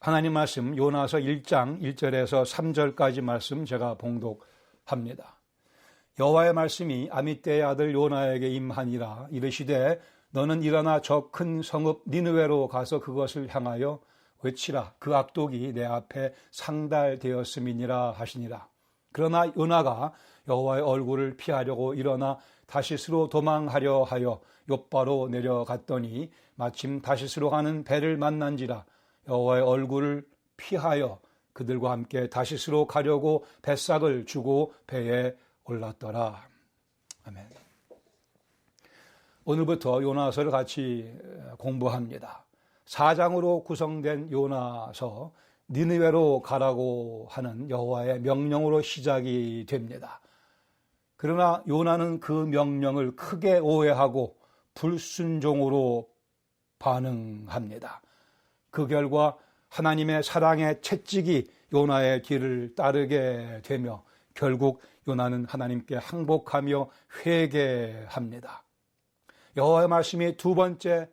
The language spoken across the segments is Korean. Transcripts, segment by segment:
하나님 말씀 요나서 1장 1절에서 3절까지 말씀 제가 봉독합니다. 여호와의 말씀이 아미떼의 아들 요나에게 임하니라. 이르시되 너는 일어나 저 큰 성읍 니느웨로 가서 그것을 향하여 외치라. 그 악독이 내 앞에 상달되었음이니라 하시니라. 그러나 요나가 여호와의 얼굴을 피하려고 일어나 다시스로 도망하려 하여 욥바로 내려갔더니 마침 다시스로 가는 배를 만난지라. 여호와의 얼굴을 피하여 그들과 함께 다시스로 가려고 뱃삭을 주고 배에 올랐더라. 아멘. 오늘부터 요나서를 같이 공부합니다. 4장으로 구성된 요나서, 니느웨로 가라고 하는 여호와의 명령으로 시작이 됩니다. 그러나 요나는 그 명령을 크게 오해하고 불순종으로 반응합니다. 그 결과 하나님의 사랑의 채찍이 요나의 길을 따르게 되며 결국 요나는 하나님께 항복하며 회개합니다. 여호와의 말씀이 두 번째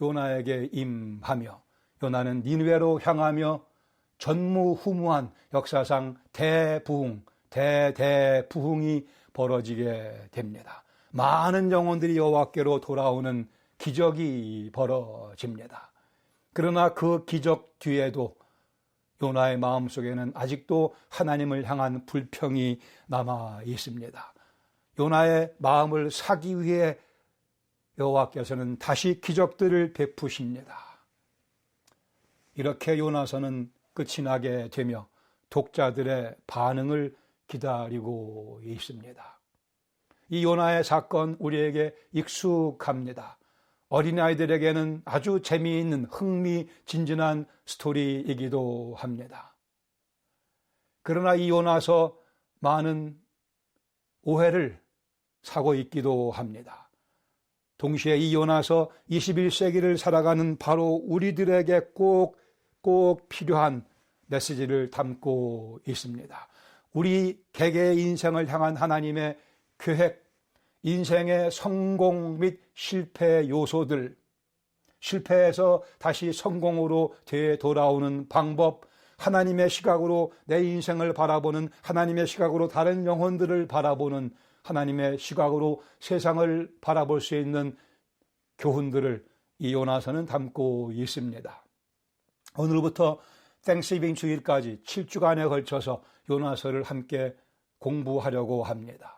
요나에게 임하며 요나는 니느웨로 향하며 전무후무한 역사상 대부흥이 벌어지게 됩니다. 많은 영혼들이 여호와께로 돌아오는 기적이 벌어집니다. 그러나 그 기적 뒤에도 요나의 마음속에는 아직도 하나님을 향한 불평이 남아 있습니다. 요나의 마음을 사기 위해 여호와께서는 다시 기적들을 베푸십니다. 이렇게 요나서는 끝이 나게 되며 독자들의 반응을 기다리고 있습니다. 이 요나의 사건 우리에게 익숙합니다. 어린아이들에게는 아주 재미있는 흥미진진한 스토리이기도 합니다. 그러나 이 요나서 많은 오해를 사고 있기도 합니다. 동시에 이 요나서 21세기를 살아가는 바로 우리들에게 꼭 필요한 메시지를 담고 있습니다. 우리 개개의 인생을 향한 하나님의 계획, 인생의 성공 및 실패 요소들, 실패에서 다시 성공으로 되돌아오는 방법, 하나님의 시각으로 내 인생을 바라보는, 하나님의 시각으로 다른 영혼들을 바라보는, 하나님의 시각으로 세상을 바라볼 수 있는 교훈들을 이 요나서는 담고 있습니다. 오늘부터 땡스기빙 주일까지 7주간에 걸쳐서 요나서를 함께 공부하려고 합니다.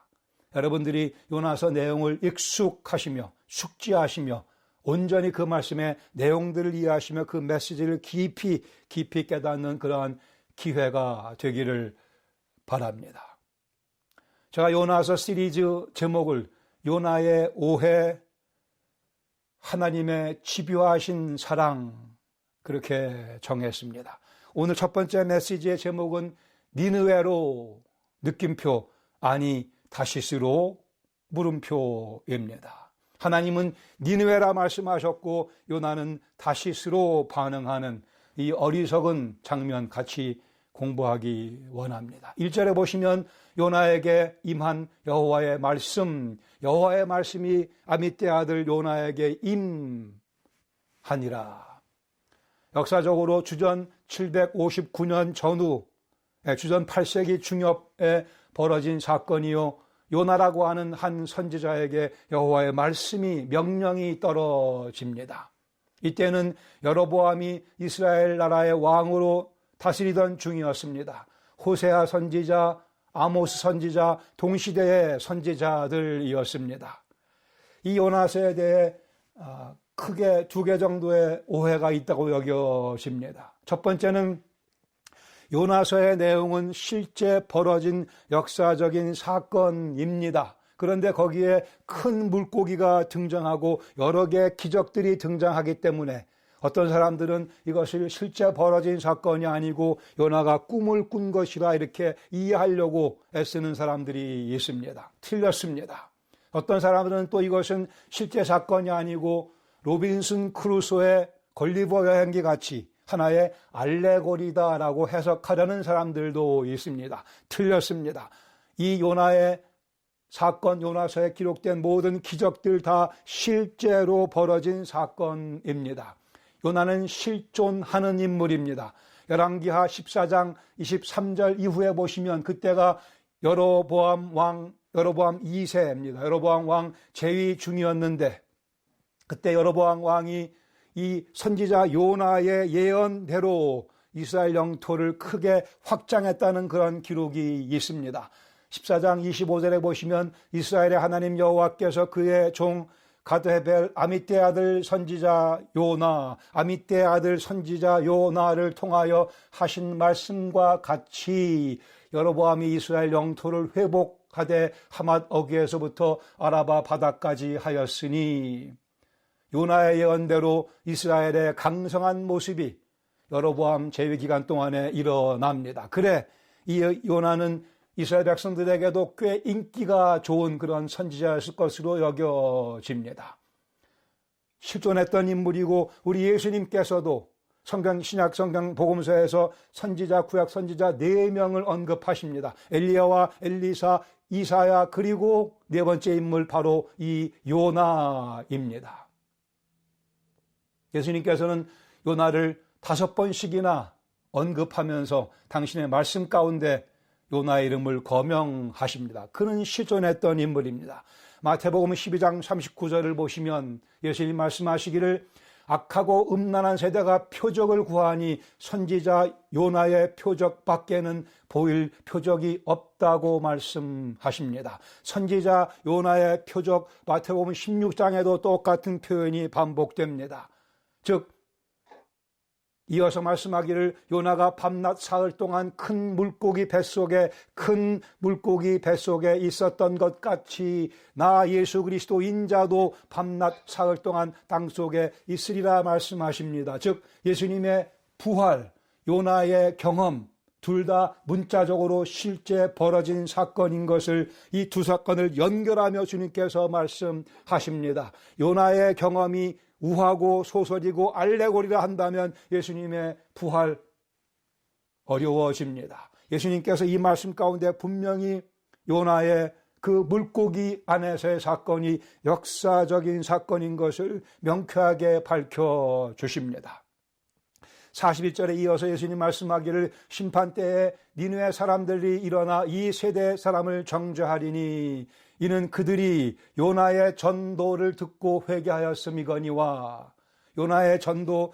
여러분들이 요나서 내용을 익숙하시며 숙지하시며 온전히 그 말씀의 내용들을 이해하시며 그 메시지를 깊이 깨닫는 그러한 기회가 되기를 바랍니다. 제가 요나서 시리즈 제목을 요나의 오해, 하나님의 집요하신 사랑 그렇게 정했습니다. 오늘 첫 번째 메시지의 제목은 니느웨로 느낌표 아니 다시스로 물음표입니다. 하나님은 니느웨라 말씀하셨고 요나는 다시스로 반응하는 이 어리석은 장면 같이 공부하기 원합니다. 1절에 보시면 요나에게 임한 여호와의 말씀, 여호와의 말씀이 아미떼 아들 요나에게 임하니라. 역사적으로 주전 759년 전후 주전 8세기 중엽에 벌어진 사건이요, 요나라고 하는 한 선지자에게 여호와의 말씀이 명령이 떨어집니다. 이때는 여로보암이 이스라엘 나라의 왕으로 다스리던 중이었습니다. 호세아 선지자, 아모스 선지자, 동시대의 선지자들이었습니다. 이 요나서에 대해 크게 두 개 정도의 오해가 있다고 여겨집니다. 첫 번째는 요나서의 내용은 실제 벌어진 역사적인 사건입니다. 그런데 거기에 큰 물고기가 등장하고 여러 개의 기적들이 등장하기 때문에 어떤 사람들은 이것을 실제 벌어진 사건이 아니고 요나가 꿈을 꾼 것이라 이렇게 이해하려고 애쓰는 사람들이 있습니다. 틀렸습니다. 어떤 사람들은 또 이것은 실제 사건이 아니고 로빈슨 크루소의 걸리버 여행기 같이 하나의 알레고리다라고 해석하려는 사람들도 있습니다. 틀렸습니다. 이 요나의 사건, 요나서에 기록된 모든 기적들 다 실제로 벌어진 사건입니다. 요나는 실존하는 인물입니다. 열왕기하 14장 23절 이후에 보시면 그때가 여로보암 2세입니다. 여로보암 왕 재위 중이었는데 그때 여로보암 왕이 이 선지자 요나의 예언대로 이스라엘 영토를 크게 확장했다는 그런 기록이 있습니다. 14장 25절에 보시면 이스라엘의 하나님 여호와께서 그의 종 가드헤벨 아미떼의 아들 선지자 요나를 통하여 하신 말씀과 같이 여로보암이 이스라엘 영토를 회복하되 하맛 어귀에서부터 아라바 바다까지 하였으니 요나의 예언대로 이스라엘의 강성한 모습이 여로보암 재위 기간 동안에 일어납니다. 그래 이 요나는 이스라엘 백성들에게도 꽤 인기가 좋은 그런 선지자였을 것으로 여겨집니다. 실존했던 인물이고 우리 예수님께서도 신약 성경 복음서에서 선지자, 구약 선지자 4명을 언급하십니다. 엘리야와 엘리사, 이사야, 그리고 네 번째 인물 바로 이 요나입니다. 예수님께서는 요나를 5번씩이나 언급하면서 당신의 말씀 가운데 요나의 이름을 거명하십니다. 그는 실존했던 인물입니다. 마태복음 12장 39절을 보시면 예수님 말씀하시기를 악하고 음란한 세대가 표적을 구하니 선지자 요나의 표적 밖에는 보일 표적이 없다고 말씀하십니다. 선지자 요나의 표적 마태복음 16장에도 똑같은 표현이 반복됩니다. 즉 이어서 말씀하기를 요나가 밤낮 사흘 동안 큰 물고기 뱃속에 있었던 것 같이 나 예수 그리스도 인자도 밤낮 사흘 동안 땅속에 있으리라 말씀하십니다. 즉 예수님의 부활, 요나의 경험 둘 다 문자적으로 실제 벌어진 사건인 것을 이 두 사건을 연결하며 주님께서 말씀하십니다. 요나의 경험이 우화고 소설이고 알레고리라 한다면 예수님의 부활 어려워집니다. 예수님께서 이 말씀 가운데 분명히 요나의 그 물고기 안에서의 사건이 역사적인 사건인 것을 명쾌하게 밝혀주십니다. 41절에 이어서 예수님 말씀하기를 심판 때에 니느웨 사람들이 일어나 이 세대 사람을 정죄하리니 이는 그들이 요나의 전도를 듣고 회개하였음이거니와. 요나의 전도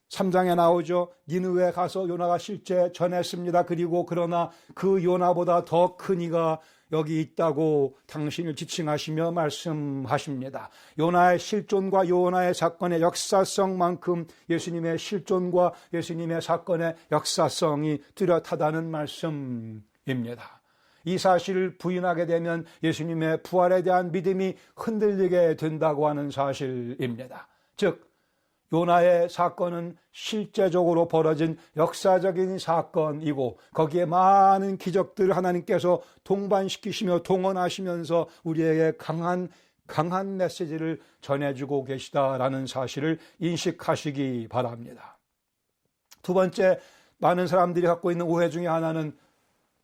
3장에 나오죠. 니느웨 가서 요나가 실제 전했습니다. 그리고 그러나 그 요나보다 더 큰 이가 여기 있다고 당신을 지칭하시며 말씀하십니다. 요나의 실존과 요나의 사건의 역사성만큼 예수님의 실존과 예수님의 사건의 역사성이 뚜렷하다는 말씀입니다. 이 사실을 부인하게 되면 예수님의 부활에 대한 믿음이 흔들리게 된다고 하는 사실입니다. 즉 요나의 사건은 실제적으로 벌어진 역사적인 사건이고 거기에 많은 기적들을 하나님께서 동반시키시며 동원하시면서 우리에게 강한 메시지를 전해주고 계시다라는 사실을 인식하시기 바랍니다. 두 번째, 많은 사람들이 갖고 있는 오해 중에 하나는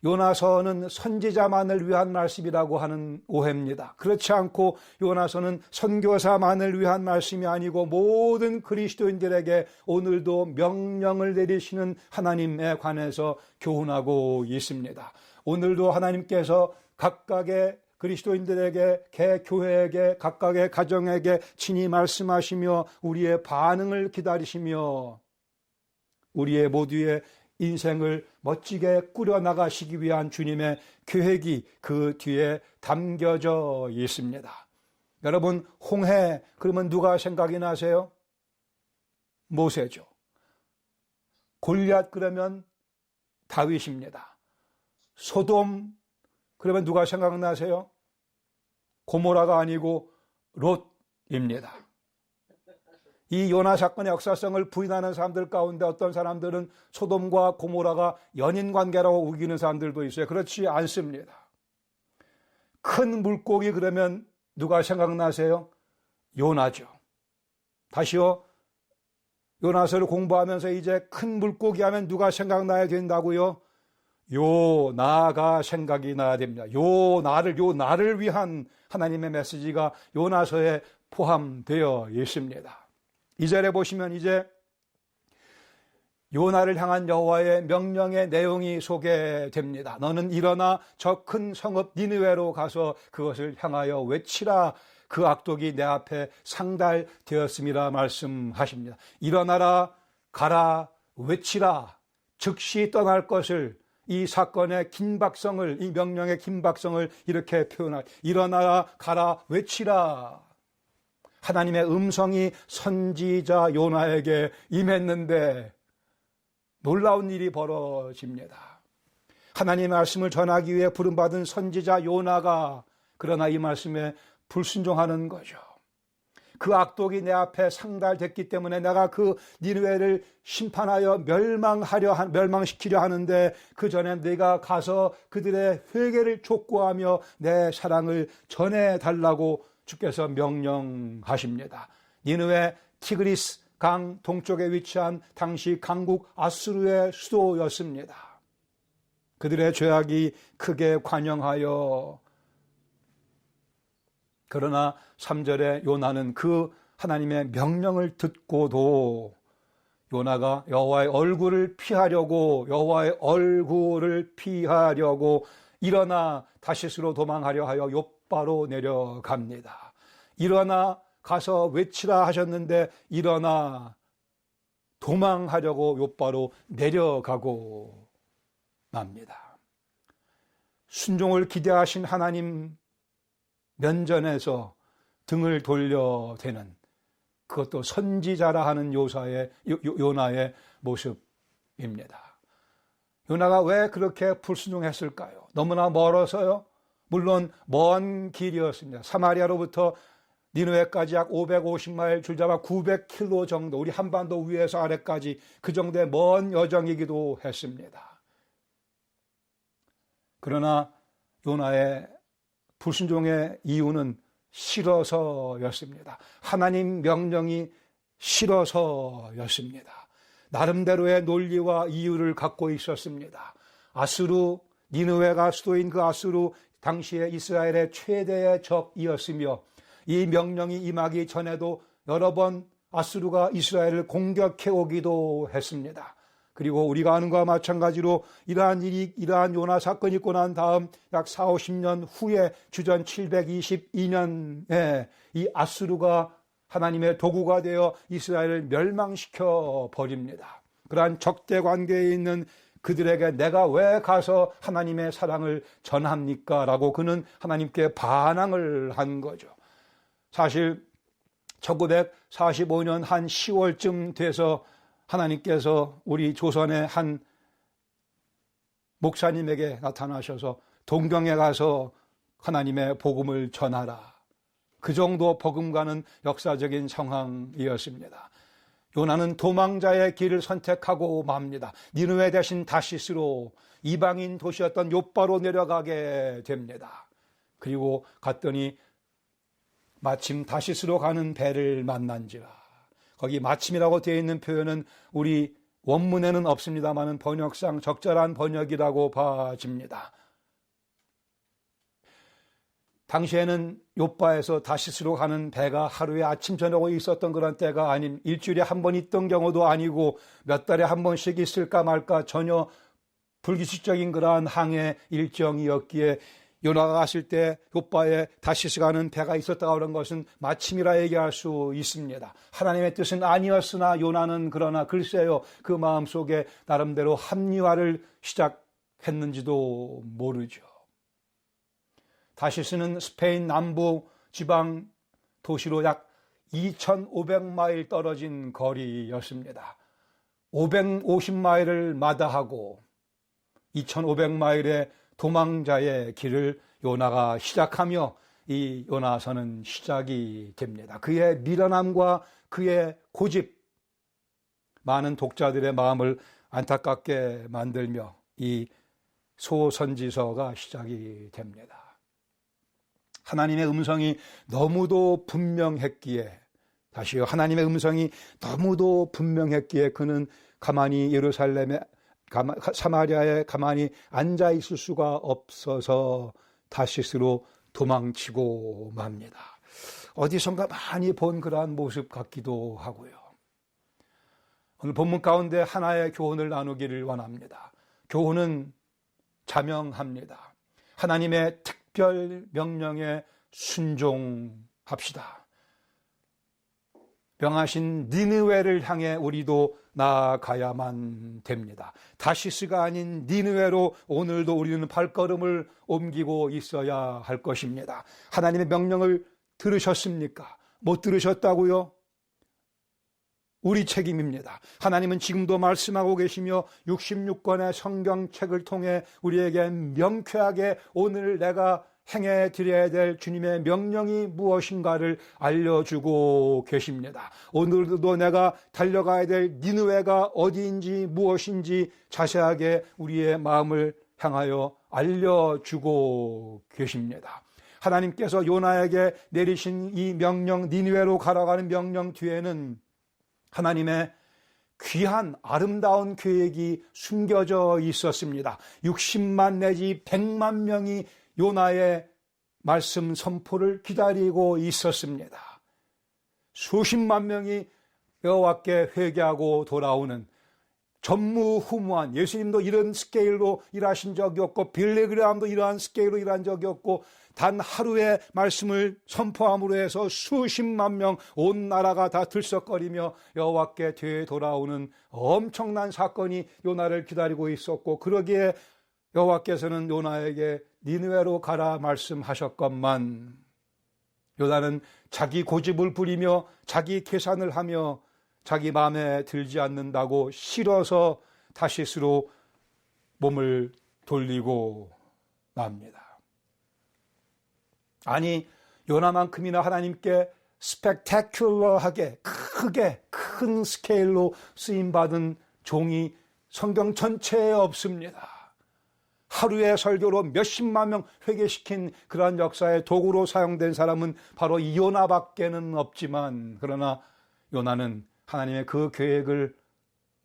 요나서는 선지자만을 위한 말씀이라고 하는 오해입니다. 그렇지 않고 요나서는 선교사만을 위한 말씀이 아니고 모든 그리스도인들에게 오늘도 명령을 내리시는 하나님에 관해서 교훈하고 있습니다. 오늘도 하나님께서 각각의 그리스도인들에게, 개교회에게, 각각의 가정에게 친히 말씀하시며 우리의 반응을 기다리시며 우리의 모두의 인생을 멋지게 꾸려나가시기 위한 주님의 계획이 그 뒤에 담겨져 있습니다. 여러분, 홍해 그러면 누가 생각이 나세요? 모세죠. 골리앗 그러면 다윗입니다. 소돔 그러면 누가 생각나세요? 고모라가 아니고 롯입니다. 이 요나 사건의 역사성을 부인하는 사람들 가운데 어떤 사람들은 소돔과 고모라가 연인관계라고 우기는 사람들도 있어요. 그렇지 않습니다. 큰 물고기 그러면 누가 생각나세요? 요나죠. 다시요. 요나서를 공부하면서 이제 큰 물고기 하면 누가 생각나야 된다고요? 요나가 생각이 나야 됩니다. 요나를 위한 하나님의 메시지가 요나서에 포함되어 있습니다. 2절에 보시면 이제 요나를 향한 여호와의 명령의 내용이 소개됩니다. 너는 일어나 저 큰 성읍 니느웨로 가서 그것을 향하여 외치라. 그 악독이 내 앞에 상달되었음이라 말씀하십니다. 일어나라, 가라, 외치라. 즉시 떠날 것을, 이 사건의 긴박성을, 이 명령의 긴박성을 이렇게 표현할, 일어나라, 가라, 외치라. 하나님의 음성이 선지자 요나에게 임했는데 놀라운 일이 벌어집니다. 하나님의 말씀을 전하기 위해 부름받은 선지자 요나가 그러나 이 말씀에 불순종하는 거죠. 그 악독이 내 앞에 상달됐기 때문에 내가 그 니느웨를 심판하여 멸망시키려 하는데 그 전에 네가 가서 그들의 회개를 촉구하며 내 사랑을 전해달라고 주께서 명령하십니다. 니느웨 티그리스 강 동쪽에 위치한 당시 강국 아수르의 수도였습니다. 그들의 죄악이 크게 관영하여, 그러나 3절에 요나는 그 하나님의 명령을 듣고도 요나가 여호와의 얼굴을 피하려고 일어나 다시스로 도망하려 하여 욥바로 내려갑니다. 일어나 가서 외치라 하셨는데 일어나 도망하려고 욥바로 내려가고 맙니다. 순종을 기대하신 하나님 면전에서 등을 돌려대는, 그것도 선지자라 하는 요나의 모습입니다. 요나가 왜 그렇게 불순종했을까요? 너무나 멀어서요? 물론 먼 길이었습니다. 사마리아로부터 니느웨까지 약 550마일, 줄잡아 900km 정도, 우리 한반도 위에서 아래까지 그 정도의 먼 여정이기도 했습니다. 그러나 요나의 불순종의 이유는 싫어서였습니다. 하나님 명령이 싫어서였습니다. 나름대로의 논리와 이유를 갖고 있었습니다. 아수르, 니느웨가 수도인 그 아수르, 당시에 이스라엘의 최대의 적이었으며 이 명령이 임하기 전에도 여러 번 아수르가 이스라엘을 공격해 오기도 했습니다. 그리고 우리가 아는 것과 마찬가지로 이러한 요나 사건이 있고 난 다음 약 40-50년 후에 주전 722년에 이 아수르가 하나님의 도구가 되어 이스라엘을 멸망시켜 버립니다. 그러한 적대 관계에 있는 그들에게 내가 왜 가서 하나님의 사랑을 전합니까? 라고 그는 하나님께 반항을 한 거죠. 사실 1945년 한 10월쯤 돼서 하나님께서 우리 조선의 한 목사님에게 나타나셔서 동경에 가서 하나님의 복음을 전하라. 그 정도 복음과는 역사적인 상황이었습니다. 요나는 도망자의 길을 선택하고 맙니다. 니느웨 대신 다시스로 이방인 도시였던 욥바로 내려가게 됩니다. 그리고 갔더니 마침 다시스로 가는 배를 만난지라. 거기 마침이라고 되어 있는 표현은 우리 원문에는 없습니다만 번역상 적절한 번역이라고 봐집니다. 당시에는 욥바에서 다시스로 가는 배가 하루에 아침 저녁으로 있었던 그런 때가 아닌, 일주일에 한 번 있던 경우도 아니고 몇 달에 한 번씩 있을까 말까 전혀 불규칙적인 그러한 항해 일정이었기에 요나가 갔을 때 욥바에 다시스 가는 배가 있었다고 하는 것은 마침이라 얘기할 수 있습니다. 하나님의 뜻은 아니었으나 요나는 그러나 글쎄요, 그 마음속에 나름대로 합리화를 시작했는지도 모르죠. 다시스는 스페인 남부 지방 도시로 약 2,500마일 떨어진 거리였습니다. 550마일을 마다하고 2,500마일의 도망자의 길을 요나가 시작하며 이 요나서는 시작이 됩니다. 그의 미련함과 그의 고집, 많은 독자들의 마음을 안타깝게 만들며 이 소선지서가 시작이 됩니다. 하나님의 음성이 너무도 분명했기에, 다시요, 하나님의 음성이 너무도 분명했기에 그는 가만히 사마리아에 가만히 앉아 있을 수가 없어서 다시스로 도망치고 맙니다. 어디선가 많이 본 그러한 모습 같기도 하고요. 오늘 본문 가운데 하나의 교훈을 나누기를 원합니다. 교훈은 자명합니다. 하나님의 특별 명령에 순종합시다. 명하신 니느웨를 향해 우리도 나아가야만 됩니다. 다시스가 아닌 니느웨로 오늘도 우리는 발걸음을 옮기고 있어야 할 것입니다. 하나님의 명령을 들으셨습니까? 못 들으셨다고요? 우리 책임입니다. 하나님은 지금도 말씀하고 계시며 66권의 성경책을 통해 우리에게 명쾌하게 오늘 내가 행해 드려야 될 주님의 명령이 무엇인가를 알려주고 계십니다. 오늘도 내가 달려가야 될 니느웨가 어디인지 무엇인지 자세하게 우리의 마음을 향하여 알려주고 계십니다. 하나님께서 요나에게 내리신 이 명령, 니느웨로 가라가는 명령 뒤에는 하나님의 귀한 아름다운 계획이 숨겨져 있었습니다. 60만 내지 100만 명이 요나의 말씀 선포를 기다리고 있었습니다. 수십만 명이 여호와께 회개하고 돌아오는 전무후무한, 예수님도 이런 스케일로 일하신 적이 없고 빌레그람도 이러한 스케일로 일한 적이 없고 단 하루의 말씀을 선포함으로 해서 수십만 명 온 나라가 다 들썩거리며 여호와께 되돌아오는 엄청난 사건이 요나를 기다리고 있었고, 그러기에 여호와께서는 요나에게 니느웨로 가라 말씀하셨건만 요나는 자기 고집을 부리며 자기 계산을 하며 자기 마음에 들지 않는다고 싫어서 다시스로 몸을 돌리고 납니다. 아니, 요나만큼이나 하나님께 스펙타큘러하게 크게 큰 스케일로 쓰임받은 종이 성경 전체에 없습니다. 하루의 설교로 몇십만 명 회개시킨 그러한 역사의 도구로 사용된 사람은 바로 이 요나밖에는 없지만, 그러나 요나는 하나님의 그 계획을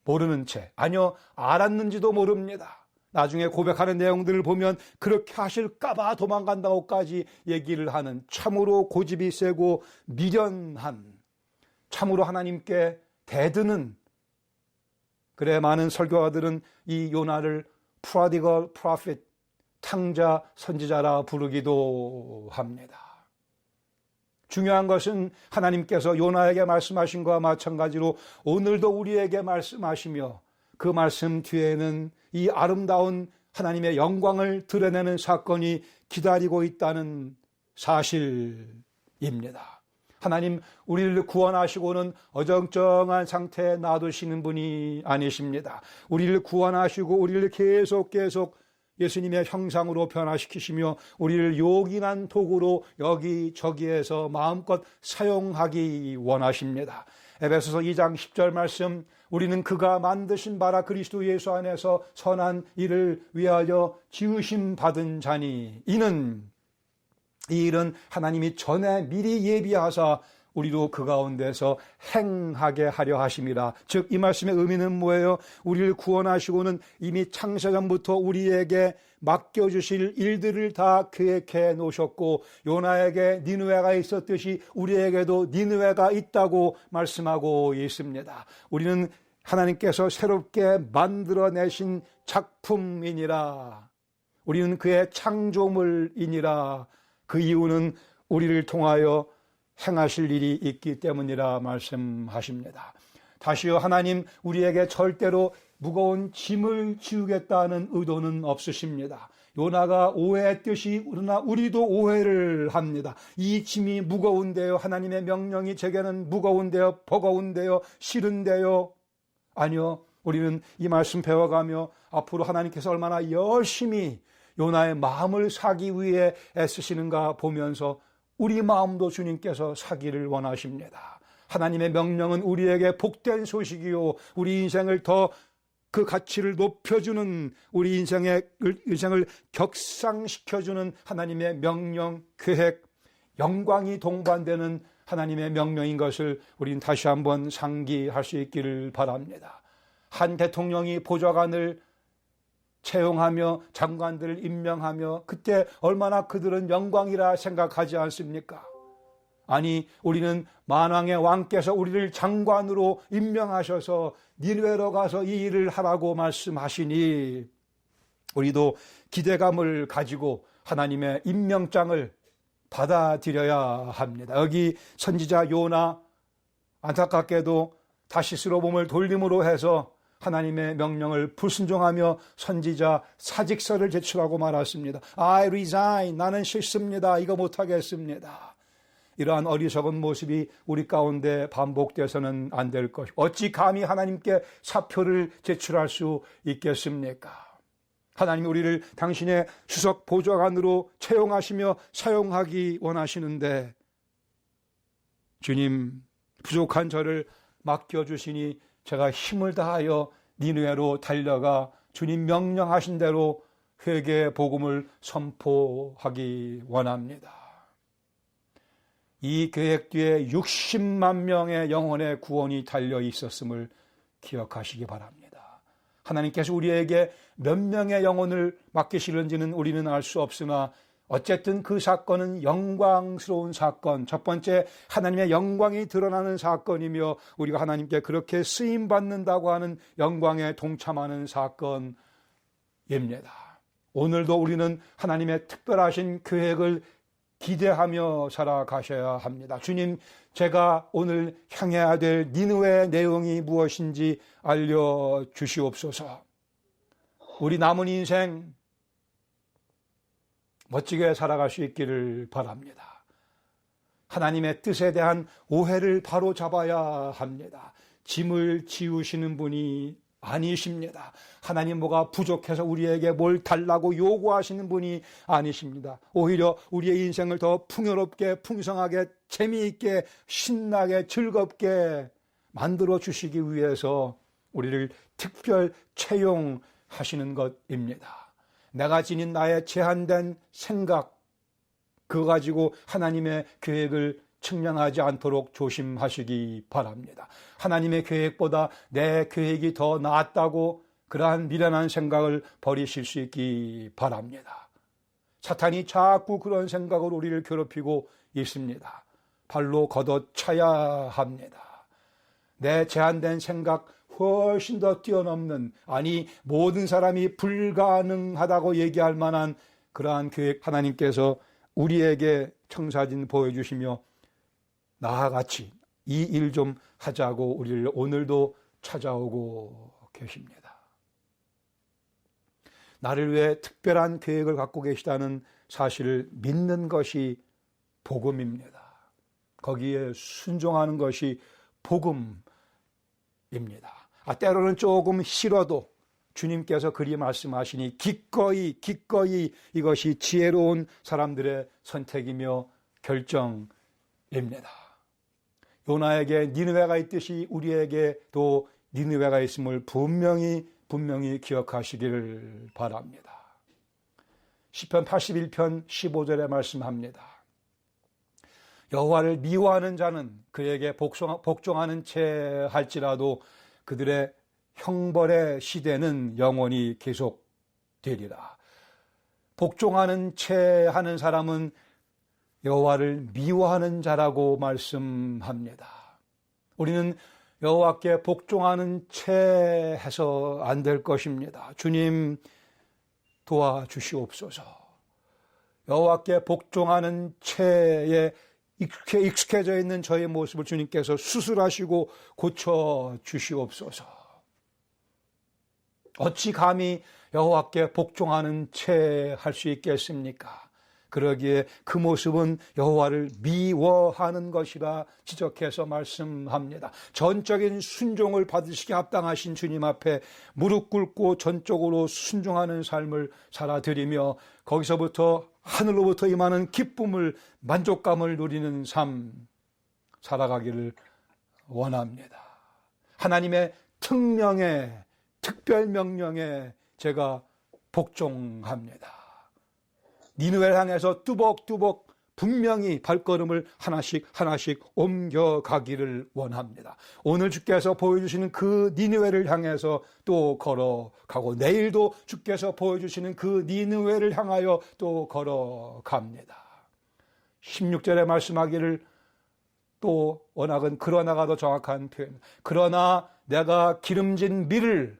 모르는 채, 아니요, 알았는지도 모릅니다. 나중에 고백하는 내용들을 보면 그렇게 하실까봐 도망간다고까지 얘기를 하는 참으로 고집이 세고 미련한, 참으로 하나님께 대드는, 그래 많은 설교가들은 이 요나를 프로디걸 프로핏, 탕자 선지자라 부르기도 합니다. 중요한 것은 하나님께서 요나에게 말씀하신 것과 마찬가지로 오늘도 우리에게 말씀하시며 그 말씀 뒤에는 이 아름다운 하나님의 영광을 드러내는 사건이 기다리고 있다는 사실입니다. 하나님, 우리를 구원하시고는 어정쩡한 상태에 놔두시는 분이 아니십니다. 우리를 구원하시고 우리를 계속 예수님의 형상으로 변화시키시며 우리를 요긴한 도구로 여기저기에서 마음껏 사용하기 원하십니다. 에베소서 2장 10절 말씀, 우리는 그가 만드신 바라 그리스도 예수 안에서 선한 일을 위하여 지으심 받은 자니, 이 일은 하나님이 전에 미리 예비하사 우리도 그 가운데서 행하게 하려 하심이라. 즉 이 말씀의 의미는 뭐예요? 우리를 구원하시고는 이미 창세전부터 우리에게 맡겨주실 일들을 다 계획해 놓으셨고, 요나에게 니느웨가 있었듯이 우리에게도 니느웨가 있다고 말씀하고 있습니다. 우리는 하나님께서 새롭게 만들어내신 작품이니라. 우리는 그의 창조물이니라. 그 이유는 우리를 통하여 행하실 일이 있기 때문이라 말씀하십니다. 다시요, 하나님 우리에게 절대로 무거운 짐을 지우겠다는 의도는 없으십니다. 요나가 오해했듯이 우리도 오해를 합니다. 이 짐이 무거운데요, 하나님의 명령이 제게는 무거운데요, 버거운데요, 싫은데요. 아니요, 우리는 이 말씀 배워가며 앞으로 하나님께서 얼마나 열심히 요나의 마음을 사기 위해 애쓰시는가 보면서 우리 마음도 주님께서 사기를 원하십니다. 하나님의 명령은 우리에게 복된 소식이요, 우리 인생을 더 그 가치를 높여주는, 우리 인생을 격상시켜주는 하나님의 명령, 계획, 영광이 동반되는 하나님의 명령인 것을 우리는 다시 한번 상기할 수 있기를 바랍니다. 한 대통령이 보좌관을 채용하며 장관들을 임명하며 그때 얼마나 그들은 영광이라 생각하지 않습니까? 아니, 우리는 만왕의 왕께서 우리를 장관으로 임명하셔서 니느웨로 가서 이 일을 하라고 말씀하시니 우리도 기대감을 가지고 하나님의 임명장을 받아들여야 합니다. 여기 선지자 요나, 안타깝게도 다시스로 몸을 돌림으로 해서 하나님의 명령을 불순종하며 선지자 사직서를 제출하고 말았습니다. I resign. 나는 싫습니다. 이거 못하겠습니다. 이러한 어리석은 모습이 우리 가운데 반복돼서는 안 될 것이고, 어찌 감히 하나님께 사표를 제출할 수 있겠습니까? 하나님이 우리를 당신의 수석 보좌관으로 채용하시며 사용하기 원하시는데, 주님, 부족한 저를 맡겨주시니 제가 힘을 다하여 니느웨로 달려가 주님 명령하신 대로 회개의 복음을 선포하기 원합니다. 이 계획 뒤에 60만 명의 영혼의 구원이 달려 있었음을 기억하시기 바랍니다. 하나님께서 우리에게 몇 명의 영혼을 맡기시는지는 우리는 알 수 없으나 어쨌든 그 사건은 영광스러운 사건, 첫 번째 하나님의 영광이 드러나는 사건이며 우리가 하나님께 그렇게 쓰임받는다고 하는 영광에 동참하는 사건입니다. 오늘도 우리는 하나님의 특별하신 계획을 기대하며 살아가셔야 합니다. 주님, 제가 오늘 향해야 될 니느웨의 내용이 무엇인지 알려주시옵소서. 우리 남은 인생 멋지게 살아갈 수 있기를 바랍니다. 하나님의 뜻에 대한 오해를 바로잡아야 합니다. 짐을 지우시는 분이 아니십니다. 하나님 뭐가 부족해서 우리에게 뭘 달라고 요구하시는 분이 아니십니다. 오히려 우리의 인생을 더 풍요롭게, 풍성하게, 재미있게, 신나게, 즐겁게 만들어 주시기 위해서 우리를 특별 채용하시는 것입니다. 내가 지닌 나의 제한된 생각, 그거 가지고 하나님의 계획을 측량하지 않도록 조심하시기 바랍니다. 하나님의 계획보다 내 계획이 더 낫다고 그러한 미련한 생각을 버리실 수 있기 바랍니다. 사탄이 자꾸 그런 생각으로 우리를 괴롭히고 있습니다. 발로 걷어차야 합니다. 내 제한된 생각 훨씬 더 뛰어넘는, 아니 모든 사람이 불가능하다고 얘기할 만한 그러한 계획 하나님께서 우리에게 청사진 보여주시며 나아같이 이 일 좀 하자고 우리를 오늘도 찾아오고 계십니다. 나를 위해 특별한 계획을 갖고 계시다는 사실을 믿는 것이 복음입니다. 거기에 순종하는 것이 복음입니다. 때로는 조금 싫어도 주님께서 그리 말씀하시니 기꺼이 이것이 지혜로운 사람들의 선택이며 결정입니다. 요나에게 니느웨가 있듯이 우리에게도 니느웨가 있음을 분명히 기억하시기를 바랍니다. 시편 81편 15절에 말씀합니다. 여호와를 미워하는 자는 그에게 복종하는 채 할지라도 그들의 형벌의 시대는 영원히 계속되리라. 복종하는 채 하는 사람은 여호와를 미워하는 자라고 말씀합니다. 우리는 여호와께 복종하는 채 해서 안 될 것입니다. 주님 도와주시옵소서. 여호와께 복종하는 채에 익숙해져 있는 저의 모습을 주님께서 수술하시고 고쳐주시옵소서. 어찌 감히 여호와께 복종하는 채 할 수 있겠습니까? 그러기에 그 모습은 여호와를 미워하는 것이라 지적해서 말씀합니다. 전적인 순종을 받으시기 합당하신 주님 앞에 무릎 꿇고 전적으로 순종하는 삶을 살아드리며 거기서부터 하늘로부터 임하는 기쁨을, 만족감을 누리는 삶 살아가기를 원합니다. 하나님의 특명에, 특별 명령에 제가 복종합니다. 니느웨를 향해서 뚜벅뚜벅 분명히 발걸음을 하나씩 옮겨가기를 원합니다. 오늘 주께서 보여주시는 그 니느웨를 향해서 또 걸어가고 내일도 주께서 보여주시는 그 니느웨를 향하여 또 걸어갑니다. 16절에 말씀하기를 또 워낙은 그러나가 더 정확한 표현. 그러나 내가 기름진 밀을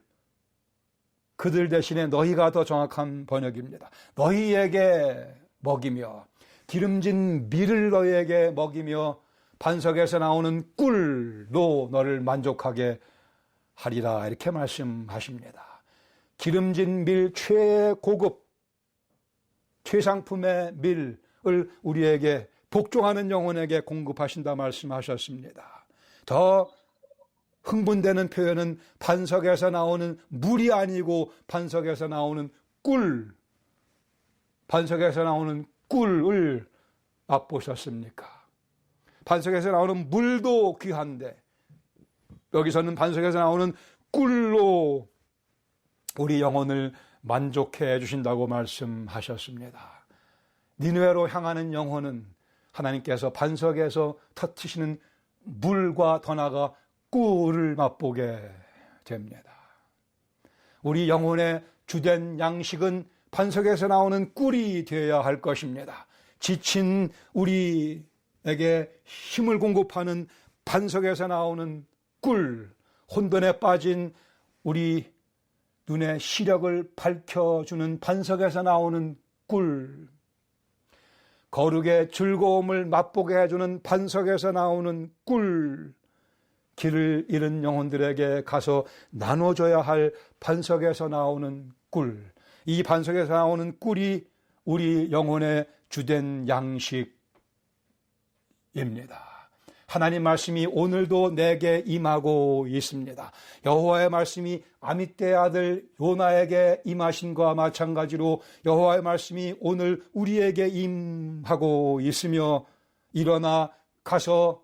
그들 대신에 너희가 더 정확한 번역입니다. 너희에게 먹이며 기름진 밀을 너희에게 먹이며 반석에서 나오는 꿀로 너를 만족하게 하리라 이렇게 말씀하십니다. 기름진 밀 최고급 최상품의 밀을 우리에게 복종하는 영혼에게 공급하신다 말씀하셨습니다. 더 흥분되는 표현은 반석에서 나오는 물이 아니고 반석에서 나오는 꿀, 반석에서 나오는 꿀을 맛보셨습니까? 반석에서 나오는 물도 귀한데 여기서는 반석에서 나오는 꿀로 우리 영혼을 만족해 해 주신다고 말씀하셨습니다. 니느웨로 향하는 영혼은 하나님께서 반석에서 터트리시는 물과 더 나아가 꿀을 맛보게 됩니다. 우리 영혼의 주된 양식은 반석에서 나오는 꿀이 되어야 할 것입니다. 지친 우리에게 힘을 공급하는 반석에서 나오는 꿀, 혼돈에 빠진 우리 눈의 시력을 밝혀주는 반석에서 나오는 꿀, 거룩의 즐거움을 맛보게 해주는 반석에서 나오는 꿀, 길을 잃은 영혼들에게 가서 나눠줘야 할 반석에서 나오는 꿀, 이 반석에서 나오는 꿀이 우리 영혼의 주된 양식입니다. 하나님 말씀이 오늘도 내게 임하고 있습니다. 여호와의 말씀이 아미떼의 아들 요나에게 임하신 것과 마찬가지로 여호와의 말씀이 오늘 우리에게 임하고 있으며 일어나 가서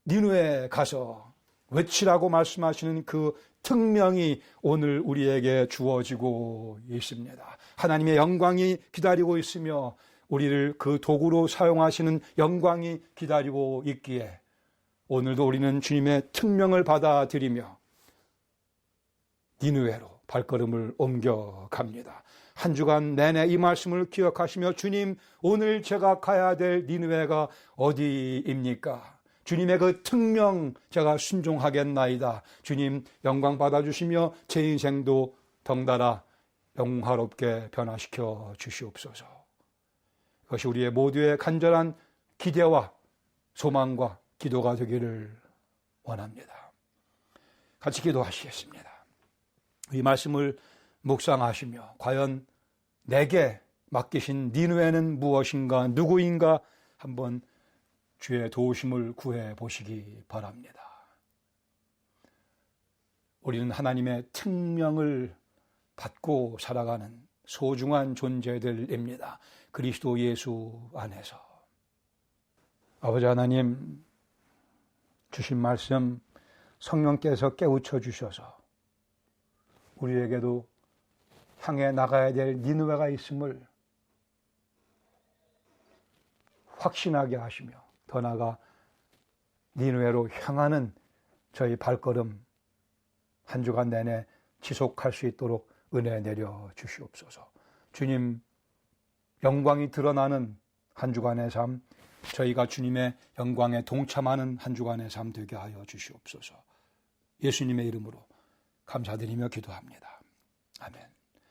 니느웨에 가서 외치라고 말씀하시는 그 특명이 오늘 우리에게 주어지고 있습니다. 하나님의 영광이 기다리고 있으며 우리를 그 도구로 사용하시는 영광이 기다리고 있기에 오늘도 우리는 주님의 특명을 받아들이며 니느웨로 발걸음을 옮겨갑니다. 한 주간 내내 이 말씀을 기억하시며 주님, 오늘 제가 가야 될 니느웨가 어디입니까? 주님의 그 특명 제가 순종하겠나이다. 주님 영광 받아주시며 제 인생도 덩달아 영화롭게 변화시켜 주시옵소서. 그것이 우리의 모두의 간절한 기대와 소망과 기도가 되기를 원합니다. 같이 기도하시겠습니다. 이 말씀을 묵상하시며 과연 내게 맡기신 니느웨는 무엇인가, 누구인가 한번 주의 도우심을 구해 보시기 바랍니다. 우리는 하나님의 특명을 받고 살아가는 소중한 존재들입니다. 그리스도 예수 안에서. 아버지 하나님, 주신 말씀 성령께서 깨우쳐 주셔서 우리에게도 향해 나가야 될 니느웨가 있음을 확신하게 하시며 더 나아가 니느웨로 향하는 저희 발걸음 한 주간 내내 지속할 수 있도록 은혜 내려 주시옵소서. 주님 영광이 드러나는 한 주간의 삶, 저희가 주님의 영광에 동참하는 한 주간의 삶 되게 하여 주시옵소서. 예수님의 이름으로 감사드리며 기도합니다. 아멘.